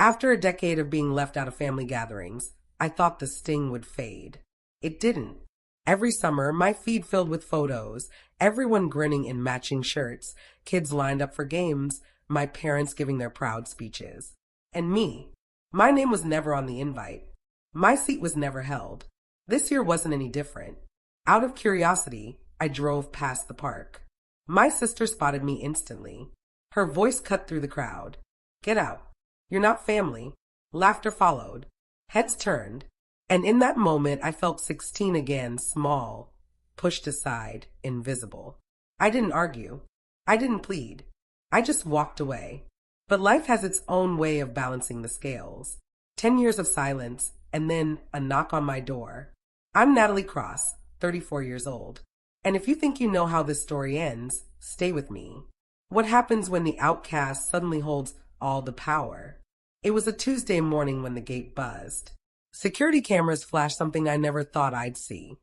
After a decade of being left out of family gatherings, I thought the sting would fade. It didn't. Every summer, my feed filled with photos, everyone grinning in matching shirts, kids lined up for games, my parents giving their proud speeches. And me. My name was never on the invite. My seat was never held. This year wasn't any different. Out of curiosity, I drove past the park. My sister spotted me instantly. Her voice cut through the crowd. "Get out. You're not family." Laughter followed. Heads turned. And in that moment, I felt 16 again, small, pushed aside, invisible. I didn't argue. I didn't plead. I just walked away. But life has its own way of balancing the scales. 10 years of silence, and then a knock on my door. I'm Natalie Cross, 34 years old. And if you think you know how this story ends, stay with me. What happens when the outcast suddenly holds all the power? It was a Tuesday morning when the gate buzzed. Security cameras flashed something I never thought I'd see.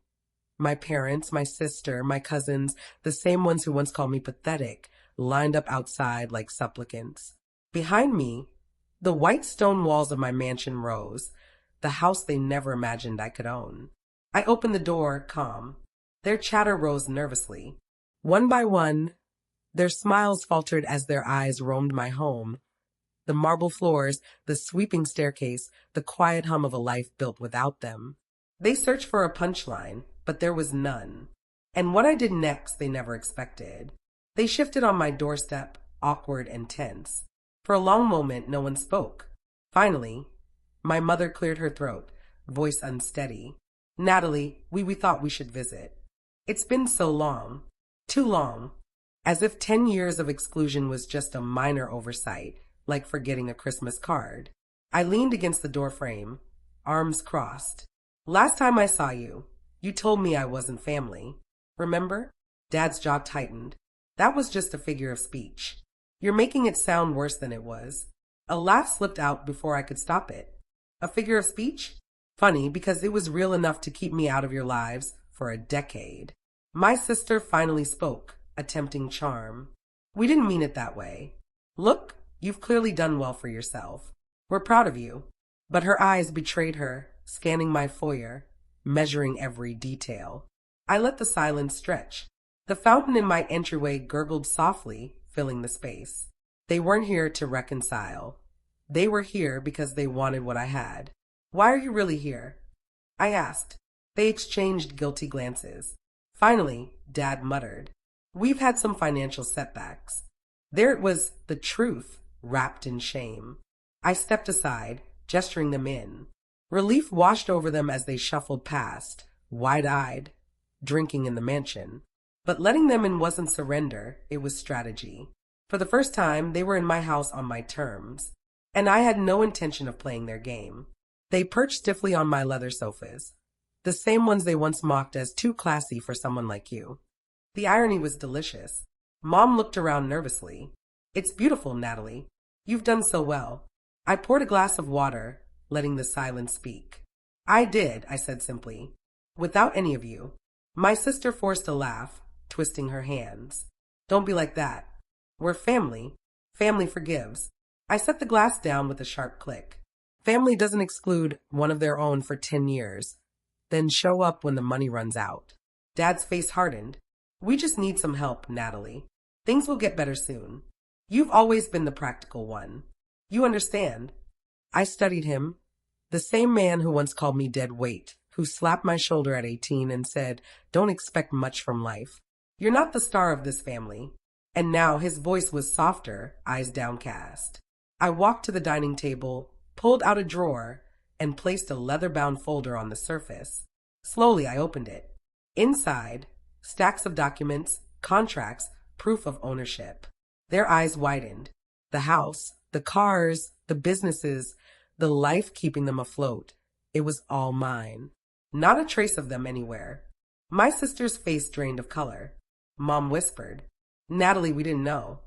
My parents, my sister, my cousins, the same ones who once called me pathetic, lined up outside like supplicants. Behind me, the white stone walls of my mansion rose, the house they never imagined I could own. I opened the door, calm. Their chatter rose nervously. One by one, their smiles faltered as their eyes roamed my home. The marble floors, the sweeping staircase, the quiet hum of a life built without them. They searched for a punchline, but there was none. And what I did next they never expected. They shifted on my doorstep, awkward and tense. For a long moment, no one spoke. Finally, my mother cleared her throat, voice unsteady. "Natalie, we thought we should visit. It's been so long. Too long." As if 10 years of exclusion was just a minor oversight, like forgetting a Christmas card. I leaned against the doorframe, arms crossed. "Last time I saw you, you told me I wasn't family. Remember?" Dad's jaw tightened. "That was just a figure of speech. You're making it sound worse than it was." A laugh slipped out before I could stop it. "A figure of speech? Funny, because it was real enough to keep me out of your lives for a decade." My sister finally spoke, attempting charm. "We didn't mean it that way. Look, you've clearly done well for yourself. We're proud of you." But her eyes betrayed her, scanning my foyer, measuring every detail. I let the silence stretch. The fountain in my entryway gurgled softly, filling the space. They weren't here to reconcile. They were here because they wanted what I had. "Why are you really here?" I asked. They exchanged guilty glances. Finally, Dad muttered, "We've had some financial setbacks." There it was, the truth, wrapped in shame. I stepped aside, gesturing them in. Relief washed over them as they shuffled past, wide-eyed, drinking in the mansion. But letting them in wasn't surrender, it was strategy. For the first time, they were in my house on my terms, and I had no intention of playing their game. They perched stiffly on my leather sofas, the same ones they once mocked as too classy for someone like you. The irony was delicious. Mom looked around nervously. "It's beautiful, Natalie. You've done so well." I poured a glass of water, letting the silence speak. "I did," I said simply. "Without any of you." My sister forced a laugh, twisting her hands. "Don't be like that. We're family. Family forgives." I set the glass down with a sharp click. Family doesn't exclude one of their own for 10 years, then show up when the money runs out. Dad's face hardened. "We just need some help, Natalie. Things will get better soon. You've always been the practical one. You understand." I studied him. The same man who once called me dead weight, who slapped my shoulder at 18 and said, "Don't expect much from life. You're not the star of this family." And now his voice was softer, eyes downcast. I walked to the dining table, pulled out a drawer, and placed a leather-bound folder on the surface. Slowly I opened it. Inside, stacks of documents, contracts, proof of ownership. Their eyes widened. The house, the cars, the businesses, the life keeping them afloat. It was all mine. Not a trace of them anywhere. My sister's face drained of color. Mom whispered, "Natalie, we didn't know."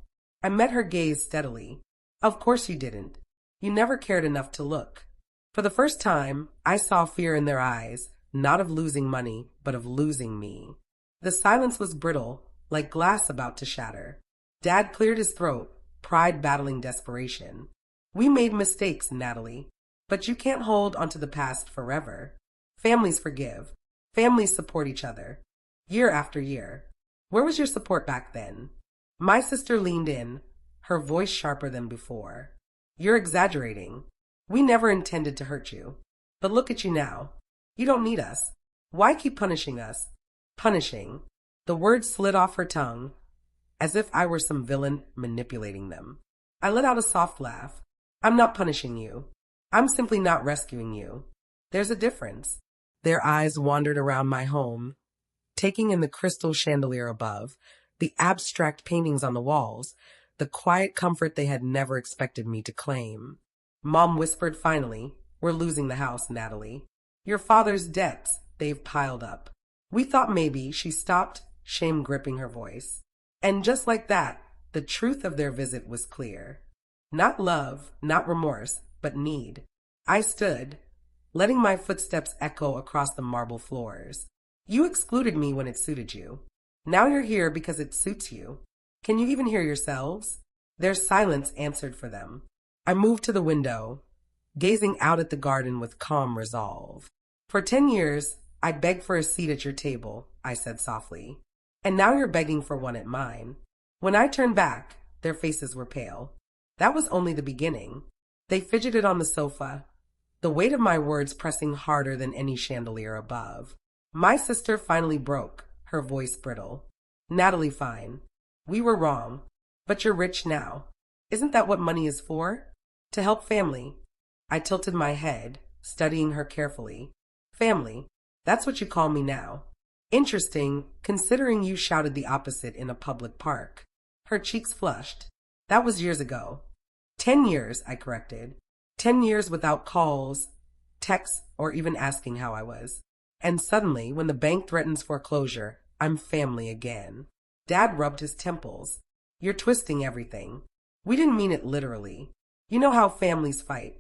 I met her gaze steadily. "Of course you didn't. You never cared enough to look." For the first time, I saw fear in their eyes, not of losing money, but of losing me. The silence was brittle, like glass about to shatter. Dad cleared his throat, pride battling desperation. We made mistakes, Natalie, but you can't hold onto the past forever. Families forgive. Families support each other. Year after year. Where was your support back then? My sister leaned in, her voice sharper than before. You're exaggerating. We never intended to hurt you. But look at you now. You don't need us. Why keep punishing us? Punishing. The words slid off her tongue, as if I were some villain manipulating them. I let out a soft laugh. I'm not punishing you. I'm simply not rescuing you. There's a difference. Their eyes wandered around my home, taking in the crystal chandelier above, the abstract paintings on the walls, the quiet comfort they had never expected me to claim. Mom whispered finally, "We're losing the house, Natalie. Your father's debts, they've piled up." We thought maybe. She stopped, shame gripping her voice. And just like that, the truth of their visit was clear. Not love, not remorse, but need. I stood, letting my footsteps echo across the marble floors. You excluded me when it suited you. Now you're here because it suits you. Can you even hear yourselves? Their silence answered for them. I moved to the window, gazing out at the garden with calm resolve. For 10 years, I begged for a seat at your table, I said softly. And now you're begging for one at mine. When I turned back, their faces were pale. That was only the beginning. They fidgeted on the sofa, the weight of my words pressing harder than any chandelier above. My sister finally broke, her voice brittle. Natalie, fine. We were wrong. But you're rich now. Isn't that what money is for? To help family. I tilted my head, studying her carefully. Family. That's what you call me now. Interesting, considering you shouted the opposite in a public park. Her cheeks flushed. That was years ago. 10 years, I corrected. 10 years without calls, texts, or even asking how I was. And suddenly, when the bank threatens foreclosure, I'm family again. Dad rubbed his temples. You're twisting everything. We didn't mean it literally. You know how families fight.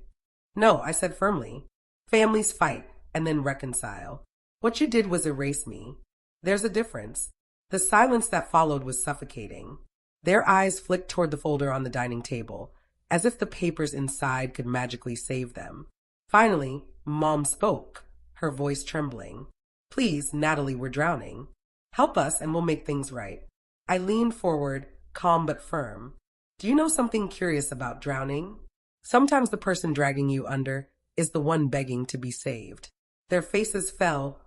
No, I said firmly. Families fight and then reconcile. What you did was erase me. There's a difference. The silence that followed was suffocating. Their eyes flicked toward the folder on the dining table, as if the papers inside could magically save them. Finally, Mom spoke, her voice trembling. Please, Natalie, we're drowning. Help us and we'll make things right. I leaned forward, calm but firm. Do you know something curious about drowning? Sometimes the person dragging you under is the one begging to be saved. Their faces fell,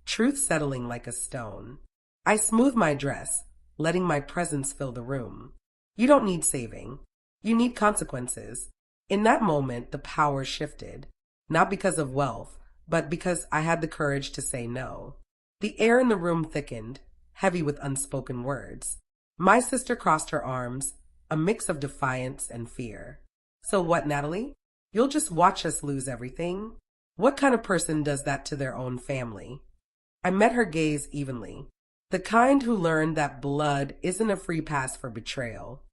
truth settling like a stone. I smoothed my dress, letting my presence fill the room. You don't need saving. You need consequences. In that moment, the power shifted, not because of wealth, but because I had the courage to say no. The air in the room thickened, heavy with unspoken words. My sister crossed her arms, a mix of defiance and fear. So what, Natalie? You'll just watch us lose everything? What kind of person does that to their own family? I met her gaze evenly. The kind who learned that blood isn't a free pass for betrayal.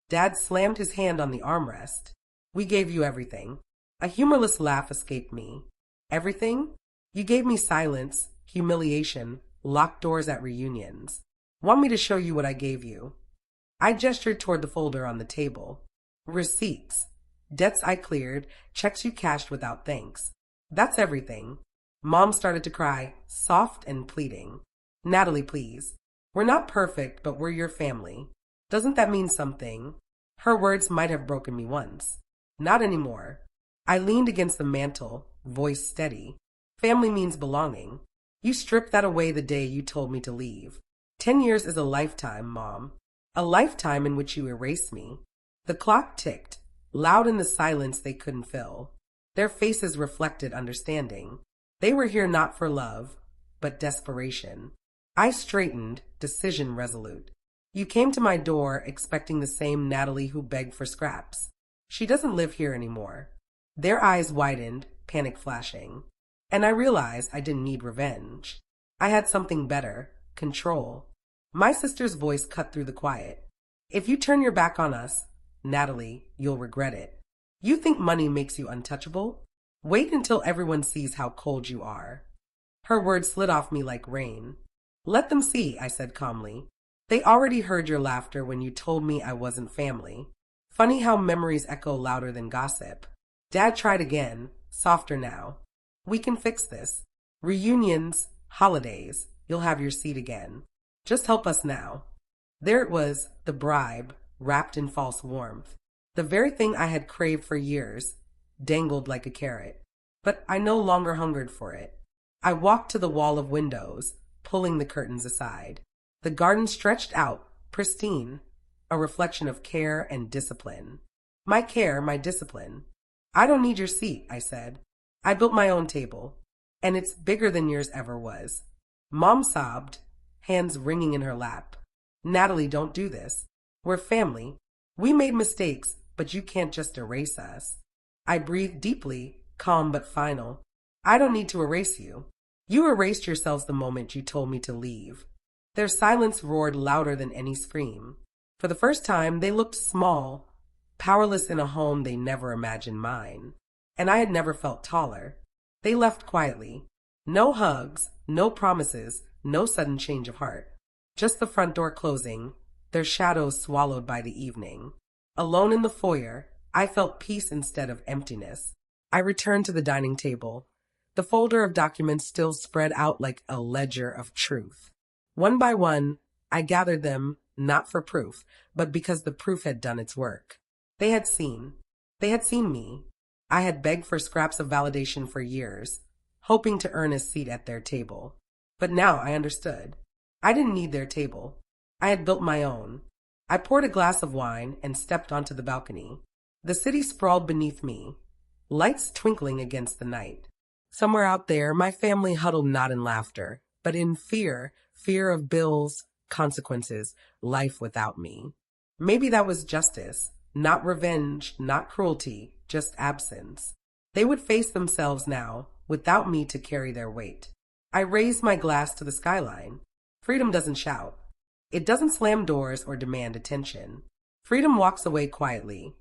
Dad slammed his hand on the armrest. We gave you everything. A humorless laugh escaped me. Everything? You gave me silence, humiliation, locked doors at reunions. Want me to show you what I gave you? I gestured toward the folder on the table. Receipts. Debts I cleared, checks you cashed without thanks. That's everything. Mom started to cry, soft and pleading. Natalie, please. We're not perfect, but we're your family. Doesn't that mean something? Her words might have broken me once. Not anymore. I leaned against the mantel, voice steady. Family means belonging. You stripped that away the day you told me to leave. 10 years is a lifetime, Mom. A lifetime in which you erased me. The clock ticked, loud in the silence they couldn't fill. Their faces reflected understanding. They were here not for love, but desperation. I straightened, decision resolute. You came to my door expecting the same Natalie who begged for scraps. She doesn't live here anymore. Their eyes widened, panic flashing. And I realized I didn't need revenge. I had something better, control. My sister's voice cut through the quiet. If you turn your back on us, Natalie, you'll regret it. You think money makes you untouchable? Wait until everyone sees how cold you are. Her words slid off me like rain. Let them see, I said calmly. They already heard your laughter when you told me I wasn't family. Funny how memories echo louder than gossip. Dad tried again, softer now. We can fix this. Reunions, holidays, you'll have your seat again. Just help us now. There it was, the bribe, wrapped in false warmth. The very thing I had craved for years, dangled like a carrot. But I no longer hungered for it. I walked to the wall of windows, pulling the curtains aside. The garden stretched out, pristine, a reflection of care and discipline. My care, my discipline. I don't need your seat, I said. I built my own table, and it's bigger than yours ever was. Mom sobbed, hands wringing in her lap. Natalie, don't do this. We're family. We made mistakes, but you can't just erase us. I breathed deeply, calm but final. I don't need to erase you. You erased yourselves the moment you told me to leave. Their silence roared louder than any scream. For the first time, they looked small, powerless in a home they never imagined mine. And I had never felt taller. They left quietly. No hugs, no promises, no sudden change of heart. Just the front door closing, their shadows swallowed by the evening. Alone in the foyer, I felt peace instead of emptiness. I returned to the dining table. The folder of documents still spread out like a ledger of truth. One by one, I gathered them, not for proof, but because the proof had done its work. They had seen. They had seen me. I had begged for scraps of validation for years, hoping to earn a seat at their table. But now I understood. I didn't need their table. I had built my own. I poured a glass of wine and stepped onto the balcony. The city sprawled beneath me, lights twinkling against the night. Somewhere out there, my family huddled not in laughter, but in fear of bills, consequences, life without me. Maybe that was justice, not revenge, not cruelty, just absence. They would face themselves now, without me to carry their weight. I raised my glass to the skyline. Freedom doesn't shout. It doesn't slam doors or demand attention. Freedom walks away quietly,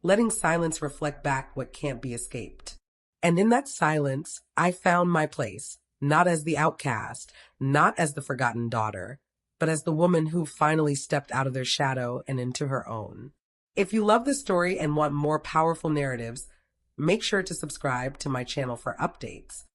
letting silence reflect back what can't be escaped. And in that silence, I found my place, not as the outcast, not as the forgotten daughter, but as the woman who finally stepped out of their shadow and into her own. If you love this story and want more powerful narratives, make sure to subscribe to my channel for updates.